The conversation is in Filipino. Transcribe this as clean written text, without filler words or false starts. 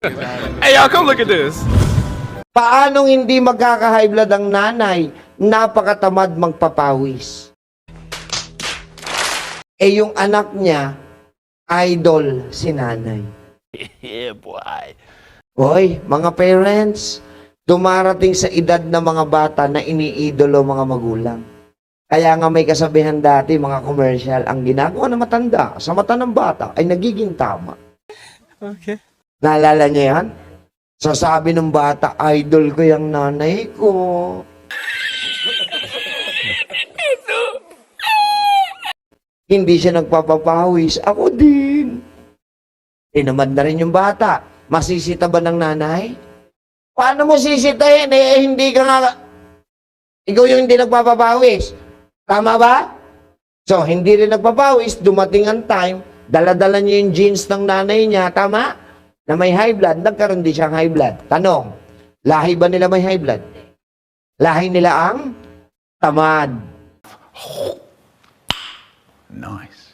Hey, y'all, come look at this. Paanong hindi magkaka-high blood ang nanay? Napakatamad magpapawis. Eh yung anak niya, idol si nanay. Yeah, boy. Hoy, mga parents, dumarating sa edad na mga bata na iniidolo mga magulang. Kaya nga may kasabihan dati, mga commercial, ang ginagawa ng matanda sa mata ng bata ay nagiging tama. Okay. Naalala niyo yan? Sasabi ng bata, idol ko yung nanay ko. Hindi siya nagpapapawis. Ako din. Tinamad na rin yung bata. Masisita ba ng nanay? Paano mo sisitahin? Hindi ka nga... Ikaw yung hindi nagpapapawis. Tama ba? So, hindi rin nagpapawis. Dumating ang time, dala-dala niya yung jeans ng nanay niya. Tama? Na may high blood. Nagkaroon din siyang high blood. Tanong, lahi ba nila may high blood? Lahi nila ang tamad. Nice.